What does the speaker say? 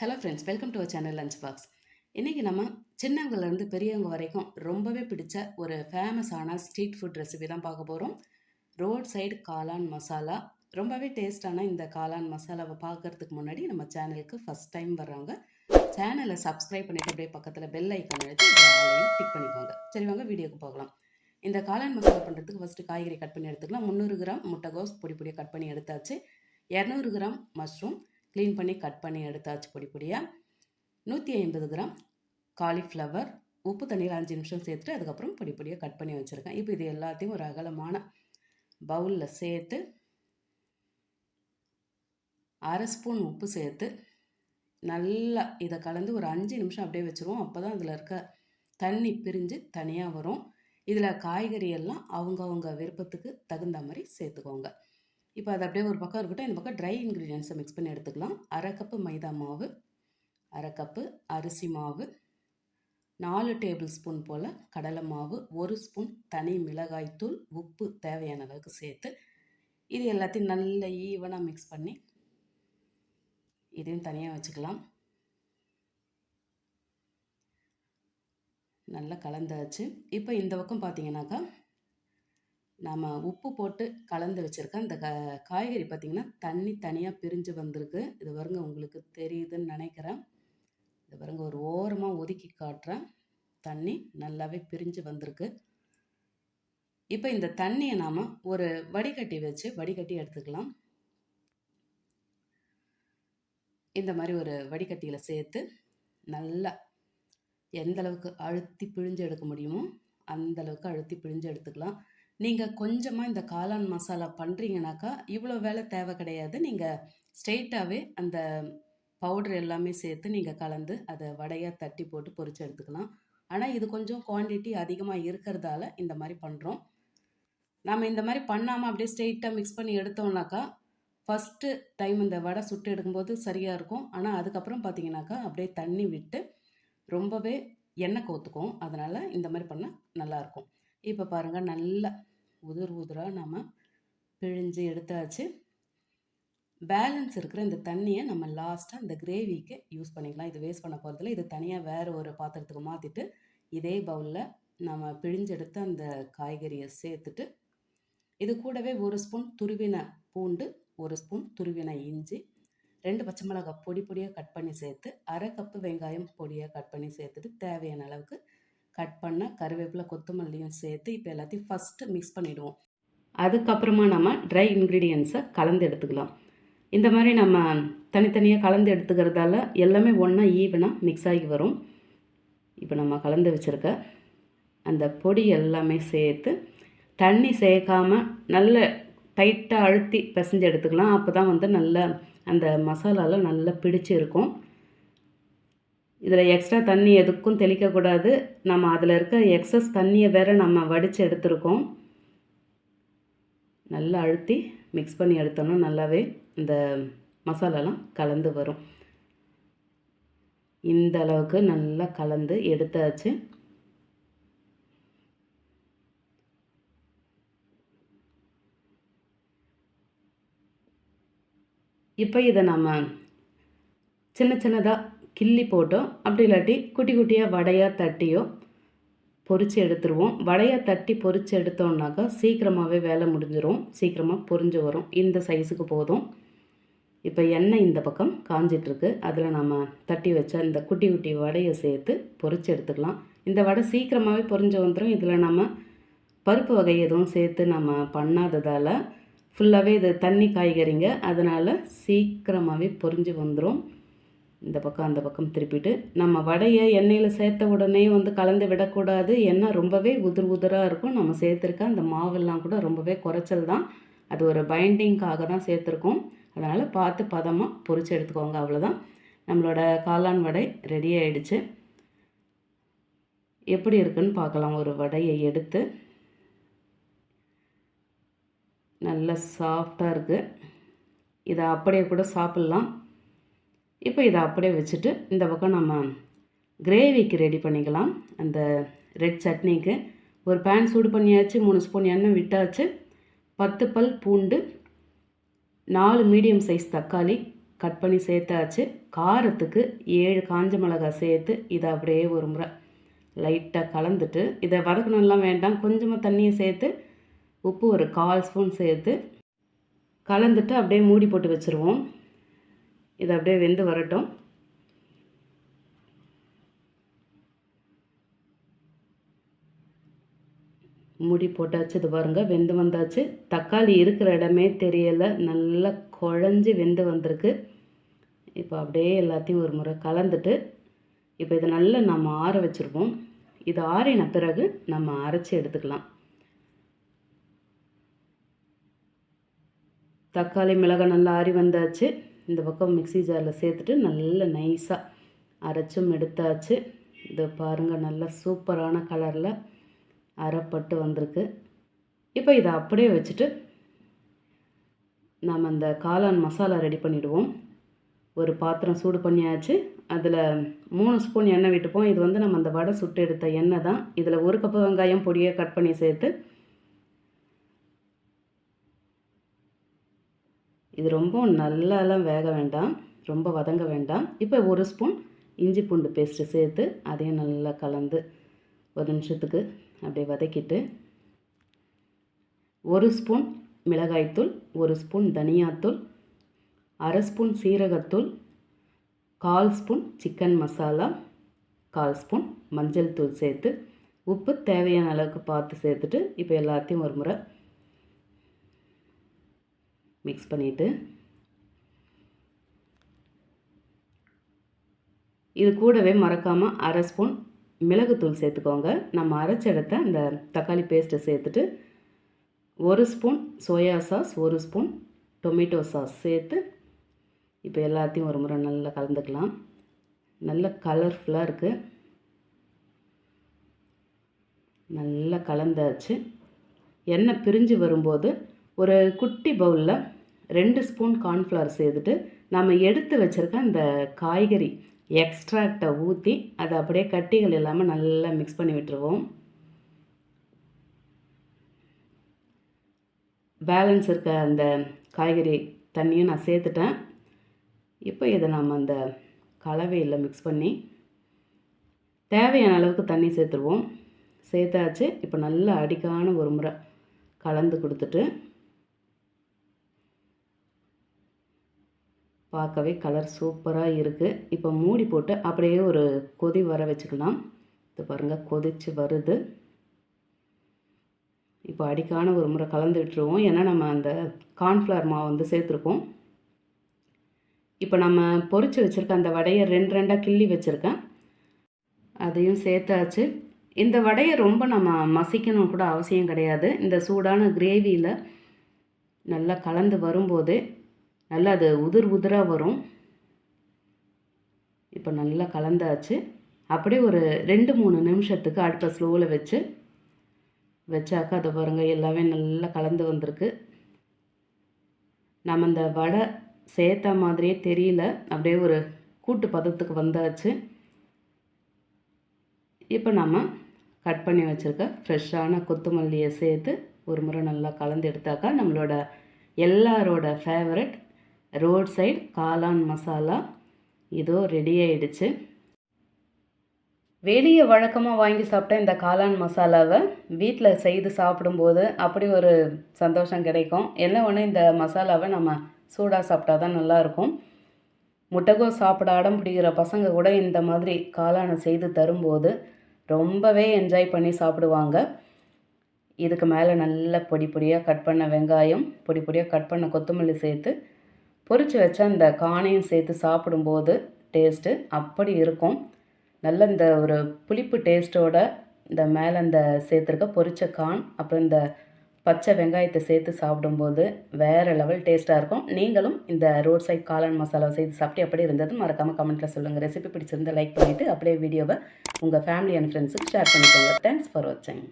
Hello friends, welcome to our channel lunch box. இன்றைக்கி நம்ம சின்னவங்கலேருந்து பெரியவங்க வரைக்கும் ரொம்பவே பிடிச்ச ஒரு ஃபேமஸான ஸ்ட்ரீட் ஃபுட் ரெசிபி தான் பார்க்க போகிறோம். ரோட் சைடு காளான் மசாலா. ரொம்பவே டேஸ்டான இந்த காளான் மசாலாவை பார்க்குறதுக்கு முன்னாடி நம்ம சேனலுக்கு ஃபஸ்ட் டைம் வர்றவங்க சேனலை சப்ஸ்கிரைப் பண்ணிவிட்டு அப்படியே பக்கத்தில் பெல் ஐக்கான் அழுத்தி ஆலையும் டிக் பண்ணிக்கோங்க. சரி, வாங்க வீடியோக்கு போகலாம். இந்த காளான் மசாலா பண்ணுறதுக்கு ஃபஸ்ட்டு காய்கறி கட் பண்ணி எடுத்துக்கலாம். 300 கிராம் முட்டைகோஸ் பொடி பொடியாக கட் பண்ணி எடுத்தாச்சு. 200 கிராம் மஷ்ரூம் க்ளீன் பண்ணி கட் பண்ணி எடுத்தாச்சு பொடி பொடியாக. 150 கிராம் காலிஃப்ளவர் உப்பு தண்ணியில் 5 நிமிஷம் சேர்த்துட்டு அதுக்கப்புறம் பொடி பொடியாக கட் பண்ணி வச்சுருக்கேன். இப்போ இது எல்லாத்தையும் ஒரு அகலமான பவுலில் சேர்த்து 1/2 ஸ்பூன் உப்பு சேர்த்து நல்லா இதை கலந்து ஒரு 5 நிமிஷம் அப்படியே வச்சுருவோம். அப்போ தான் அதில் இருக்க தண்ணி பிரிஞ்சு தனியாக வரும். இதில் காய்கறி எல்லாம் அவங்கவுங்க விருப்பத்துக்கு தகுந்த மாதிரி சேர்த்துக்கோங்க. இப்போ அது அப்படியே ஒரு பக்கம் இருக்கட்டும். இந்த பக்கம் ட்ரை இன்க்ரீடியன்ஸை மிக்ஸ் பண்ணி எடுத்துக்கலாம். 1/2 கப்பு மைதா மாவு, 1/2 கப்பு அரிசி மாவு, 4 டேபிள் ஸ்பூன் போல் கடலை மாவு, 1 ஸ்பூன் தனி மிளகாய்த்தூள், உப்பு தேவையான அளவுக்கு சேர்த்து இது எல்லாத்தையும் நல்லா ஈவனாக மிக்ஸ் பண்ணி இதையும் தனியாக வச்சுக்கலாம். நல்லா கலந்தாச்சு. இப்போ இந்த பக்கம் பார்த்தீங்கன்னாக்கா நாம் உப்பு போட்டு கலந்து வச்சுருக்கேன். இந்த காய்கறி பார்த்திங்கன்னா தண்ணி தனியாக பிரிஞ்சு வந்திருக்கு. இது பாருங்க, உங்களுக்கு தெரியுதுன்னு நினைக்கிறேன். இது பாருங்க, ஒரு ஓரமாக ஒதுக்கி காட்டுறேன். தண்ணி நல்லாவே பிரிஞ்சு வந்திருக்கு. இப்போ இந்த தண்ணியை நாம் ஒரு வடிகட்டி வச்சு வடிகட்டி எடுத்துக்கலாம். இந்த மாதிரி ஒரு வடிகட்டியில் சேர்த்து நல்லா எந்த அளவுக்கு அழுத்தி பிழிஞ்சு எடுக்க முடியுமோ அந்த அளவுக்கு அழுத்தி பிழிஞ்சு எடுத்துக்கலாம். நீங்கள் கொஞ்சமாக இந்த காளான் மசாலா பண்ணுறீங்கனாக்கா இவ்வளோ வேலை தேவை கிடையாது. நீங்கள் ஸ்ட்ரெயிட்டாகவே அந்த பவுட்ரு எல்லாமே சேர்த்து நீங்கள் கலந்து அதை வடையாக தட்டி போட்டு பொரித்து எடுத்துக்கலாம். ஆனால் இது கொஞ்சம் குவான்டிட்டி அதிகமாக இருக்கிறதால இந்த மாதிரி பண்ணுறோம். நாம் இந்த மாதிரி பண்ணாமல் அப்படியே ஸ்ட்ரெயிட்டாக மிக்ஸ் பண்ணி எடுத்தோம்னாக்கா ஃபஸ்ட்டு டைம் இந்த வடை சுட்டு எடுக்கும்போது சரியாக இருக்கும். ஆனால் அதுக்கப்புறம் பார்த்தீங்கன்னாக்கா அப்படியே தண்ணி விட்டு ரொம்பவே எண்ணெய் கோத்துக்கும். அதனால் இந்த மாதிரி பண்ணால் நல்லாயிருக்கும். இப்போ பாருங்கள், நல்லா உதிராக நம்ம பிழிஞ்சு எடுத்தாச்சு. பேலன்ஸ் இருக்கிற இந்த தண்ணியை நம்ம லாஸ்ட்டாக இந்த கிரேவிக்கு யூஸ் பண்ணிக்கலாம். இது வேஸ்ட் பண்ண போகிறதில்ல. இது தனியாக வேறு ஒரு பாத்திரத்துக்கு மாற்றிட்டு இதே பவுலில் நம்ம பிழிஞ்செடுத்த அந்த காய்கறியை சேர்த்துட்டு இது கூடவே 1 ஸ்பூன் துருவின பூண்டு, 1 ஸ்பூன் துருவின இஞ்சி, 2 பச்சை மிளகாய் பொடி பொடியாக கட் பண்ணி சேர்த்து 1/2 கப்பு வெங்காயம் பொடியாக கட் பண்ணி சேர்த்துட்டு தேவையான அளவுக்கு கட் பண்ண கருவேப்பிலை கொத்தமல்லியும் சேர்த்து இப்போ எல்லாத்தையும் ஃபஸ்ட்டு மிக்ஸ் பண்ணிவிடுவோம். அதுக்கப்புறமா நம்ம ட்ரை இன்க்ரீடியன்ஸை கலந்து எடுத்துக்கலாம். இந்த மாதிரி நம்ம தனித்தனியாக கலந்து எடுத்துக்கிறதால எல்லாமே ஒன்றா ஈவனாக மிக்ஸ் ஆகி வரும். இப்போ நம்ம கலந்து வச்சுருக்க அந்த பொடி எல்லாமே சேர்த்து தண்ணி சேர்க்காமல் நல்ல டைட்டாக அழுத்தி பிசைஞ்சு எடுத்துக்கலாம். அப்போ தான் நல்லா அந்த மசாலாவில் நல்லா பிடிச்சி இருக்கும். இதில் எக்ஸ்ட்ரா தண்ணி எதுக்கும் தெளிக்கக்கூடாது. நம்ம அதில் இருக்க எக்ஸஸ் தண்ணியை வேறு நம்ம வடித்து எடுத்துருக்கோம். நல்லா அழுத்தி மிக்ஸ் பண்ணி எடுத்தோன்னா நல்லாவே இந்த மசாலாலாம் கலந்து வரும். இந்த அளவுக்கு நல்லா கலந்து எடுத்தாச்சு. இப்போ இதை நம்ம சின்ன சின்னதாக கிள்ளி போட்டோம். அப்படி இல்லாட்டி குட்டி குட்டியாக வடையாக தட்டியோ பொரித்து எடுத்துருவோம். வடையாக தட்டி பொரித்து எடுத்தோம்னாக்கா சீக்கிரமாகவே வேலை முடிஞ்சிடும், சீக்கிரமாக பொரிஞ்சு வரும். இந்த சைஸுக்கு போதும். இப்போ எண்ணெய் இந்த பக்கம் காஞ்சிட்ருக்கு. அதில் நம்ம தட்டி வச்ச இந்த குட்டி குட்டி வடையை சேர்த்து பொரித்து எடுத்துக்கலாம். இந்த வடை சீக்கிரமாகவே பொரிஞ்சு வந்துடும். இதில் நம்ம பருப்பு வகை எதுவும் சேர்த்து நம்ம பண்ணாததால் ஃபுல்லாகவே இது தண்ணி காய்கறிங்க, அதனால் சீக்கிரமாகவே பொரிஞ்சு வந்துடும். இந்த பக்கம் அந்த பக்கம் திருப்பிட்டு நம்ம வடையை எண்ணெயில் சேர்த்த உடனே கலந்து விடக்கூடாது. எண்ணெய் ரொம்பவே உதிராக இருக்கும். நம்ம சேர்த்துருக்க அந்த மாவெல்லாம் கூட ரொம்பவே குறைச்சல் தான். அது ஒரு பைண்டிங்காக தான் சேர்த்துருக்கோம். அதனால் பார்த்து பதமாக பொரித்து எடுத்துக்கோங்க. அவ்வளோதான், நம்மளோட காளான் வடை ரெடி ஆகிடுச்சு. எப்படி இருக்குன்னு பார்க்கலாம். ஒரு வடையை எடுத்து நல்லா சாஃப்டாக இருக்குது. இதை அப்படியே கூட சாப்பிட்லாம். இப்போ இதை அப்படியே வச்சுட்டு இந்த பக்கம் நம்ம கிரேவிக்கு ரெடி பண்ணிக்கலாம். அந்த ரெட் சட்னிக்கு ஒரு பேன் சூடு பண்ணியாச்சு. 3 ஸ்பூன் எண்ணெய் விட்டாச்சு. 10 பல் பூண்டு, 4 மீடியம் சைஸ் தக்காளி, கட் பண்ணி சேர்த்தாச்சு. காரத்துக்கு 7 காஞ்ச மிளகாய் சேர்த்து இதை அப்படியே ஒரு முறை லைட்டாக கலந்துட்டு, இதை வதக்கணும்லாம் வேண்டாம், கொஞ்சமாக தண்ணியை சேர்த்து உப்பு ஒரு 1/4 ஸ்பூன் சேர்த்து கலந்துட்டு அப்படியே மூடி போட்டு வச்சுருவோம். இது அப்படியே வெந்து வரட்டும். மூடி போட்டாச்சு. இது பாருங்கள் வெந்து வந்தாச்சு. தக்காளி இருக்கிற இடமே தெரியலை, நல்லா குழஞ்சி வெந்து வந்திருக்கு. இப்போ அப்படியே எல்லாத்தையும் ஒரு முறை கலந்துட்டு இப்போ இதை நல்லா நம்ம ஆற வச்சுருவோம். இது ஆறின பிறகு நம்ம அரைச்சி எடுத்துக்கலாம். தக்காளி மிளகாய் நல்லா ஆறி வந்தாச்சு. இந்த பக்கம் மிக்ஸி ஜாரில் சேர்த்துட்டு நல்லா நைஸாக அரைச்சும் எடுத்தாச்சு. இதை பாருங்கள் நல்லா சூப்பரான கலரில் அரைப்பட்டு வந்திருக்கு. இப்போ இதை அப்படியே வச்சுட்டு நம்ம இந்த காளான் மசாலா ரெடி பண்ணிவிடுவோம். ஒரு பாத்திரம் சூடு பண்ணியாச்சு. அதில் 3 ஸ்பூன் எண்ணெய் விட்டுப்போம். இது வந்து நம்ம அந்த வடை சுட்டு எடுத்த எண்ணெய் தான். இதில் 1 கப்பு வெங்காயம் பொடியை கட் பண்ணி சேர்த்து, இது ரொம்ப நல்லாலாம் வேக வேண்டாம், ரொம்ப வதங்க வேண்டாம். இப்போ 1 ஸ்பூன் இஞ்சி பூண்டு பேஸ்ட்டு சேர்த்து அதையும் நல்லா கலந்து 1 நிமிஷத்துக்கு அப்படியே வதக்கிட்டு 1 ஸ்பூன் மிளகாய்த்தூள், 1 ஸ்பூன் தனியாத்தூள், 1/2 ஸ்பூன் சீரகத்தூள், 1/4 ஸ்பூன் சிக்கன் மசாலா, 1/4 ஸ்பூன் மஞ்சள் தூள் சேர்த்து உப்பு தேவையான அளவுக்கு பார்த்து சேர்த்துட்டு இப்போ எல்லாத்தையும் ஒரு முறை மிக்ஸ் பண்ணிவிட்டு, இது கூடவே மறக்காமல் 1/2 ஸ்பூன் மிளகுத்தூள் சேர்த்துக்கோங்க. நம்ம அரைச்செடுத்த அந்த தக்காளி பேஸ்ட்டை சேர்த்துட்டு 1 spoon soya sauce, 1 spoon tomato sauce சேர்த்து இப்போ எல்லாத்தையும் ஒரு முறை நல்லா கலந்துக்கலாம். நல்ல கலர்ஃபுல்லாக இருக்குது. நல்லா கலந்தாச்சு. எண்ணெய் பிரிஞ்சு வரும்போது ஒரு குட்டி பவுலில் 2 ஸ்பூன் கார்ன்ஃப்ளவர் சேர்த்துட்டு நம்ம எடுத்து வச்சுருக்க அந்த காய்கறி எக்ஸ்ட்ராக்டை ஊற்றி அதை அப்படியே கட்டிகள் இல்லாமல் நல்லா மிக்ஸ் பண்ணி விட்டுருவோம். பேலன்ஸ் இருக்க அந்த காய்கறி தண்ணியும் நான் சேர்த்துட்டேன். இப்போ இதை நம்ம அந்த கலவையில் மிக்ஸ் பண்ணி தேவையான அளவுக்கு தண்ணி சேர்த்துருவோம். சேர்த்தாச்சு. இப்போ நல்லா அடிக்கான ஒரு முறை கலந்து கொடுத்துட்டு, பார்க்கவே கலர் சூப்பராக இருக்குது. இப்போ மூடி போட்டு அப்படியே ஒரு கொதி வர வச்சுக்கலாம். இது பாருங்கள் கொதித்து வருது. இப்போ அடிக்கான ஒரு முறை கலந்து விட்டுருவோம். ஏன்னா நம்ம அந்த கார்ன்ஃப்ளவர் மாவு வந்து சேர்த்துருக்கோம். இப்போ நம்ம பொரித்து வச்சுருக்க அந்த வடையை 2 கிள்ளி வச்சுருக்கேன், அதையும் சேர்த்தாச்சு. இந்த வடையை ரொம்ப நம்ம மசிக்கணும் கூட அவசியம் கிடையாது. இந்த சூடான கிரேவியில் நல்லா கலந்து வரும்போது நல்லா அது உதிராக வரும். இப்போ நல்லா கலந்தாச்சு. அப்படியே ஒரு 2-3 நிமிஷத்துக்கு அடுப்பை ஸ்லோவில் வச்சாக்கா அதை பாருங்கள் எல்லாமே நல்லா கலந்து வந்திருக்கு. நம்ம இந்த வடை சேர்த்த மாதிரியே தெரியல, அப்படியே ஒரு கூட்டு பதத்துக்கு வந்தாச்சு. இப்போ நம்ம கட் பண்ணி வச்சுருக்க ஃப்ரெஷ்ஷான கொத்தமல்லியை சேர்த்து ஒரு முறை நல்லா கலந்து எடுத்தாக்கா நம்மளோட எல்லாரோட ஃபேவரட் ரோட் சைடு காளான் மசாலா இதோ ரெடி ஆகிடுச்சு. வெளியே வழக்கமாக வாங்கி சாப்பிட்ட இந்த காளான் மசாலாவை வீட்டில் செய்து சாப்பிடும்போது அப்படி ஒரு சந்தோஷம் கிடைக்கும். என்ன ஒன்று, இந்த மசாலாவை நம்ம சூடாக சாப்பிட்டா தான் நல்லாயிருக்கும். முட்டைகோஸ் சாப்பிட அடம் பிடிக்கிற பசங்க கூட இந்த மாதிரி காளானை செய்து தரும்போது ரொம்பவே என்ஜாய் பண்ணி சாப்பிடுவாங்க. இதுக்கு மேலே நல்ல பொடி பொடியாக கட் பண்ண வெங்காயம், பொடி பொடியாக கட் பண்ண கொத்தமல்லி சேர்த்து பொரித்து வச்ச அந்த காணையும் சேர்த்து சாப்பிடும்போது டேஸ்ட்டு அப்படி இருக்கும். நல்ல இந்த ஒரு புளிப்பு டேஸ்ட்டோட இந்த மேலே இந்த சேர்த்துருக்க பொரிச்ச கான் அப்புறம் இந்த பச்சை வெங்காயத்தை சேர்த்து சாப்பிடும்போது வேறு லெவல் டேஸ்ட்டாக இருக்கும். நீங்களும் இந்த ரோட் சைட் காளான் மசாலாவை செய்து சாப்பிட்டு எப்படி இருந்தது மறக்காமல் கமெண்ட்டில் சொல்லுங்கள். ரெசிபி பிடிச்சிருந்தால் லைக் பண்ணிவிட்டு அப்படியே வீடியோவை உங்கள் ஃபேமிலி அண்ட் ஃப்ரெண்ட்ஸுக்கு ஷேர் பண்ணிக்கோங்க. தேங்க்ஸ் ஃபார் வாட்சிங்.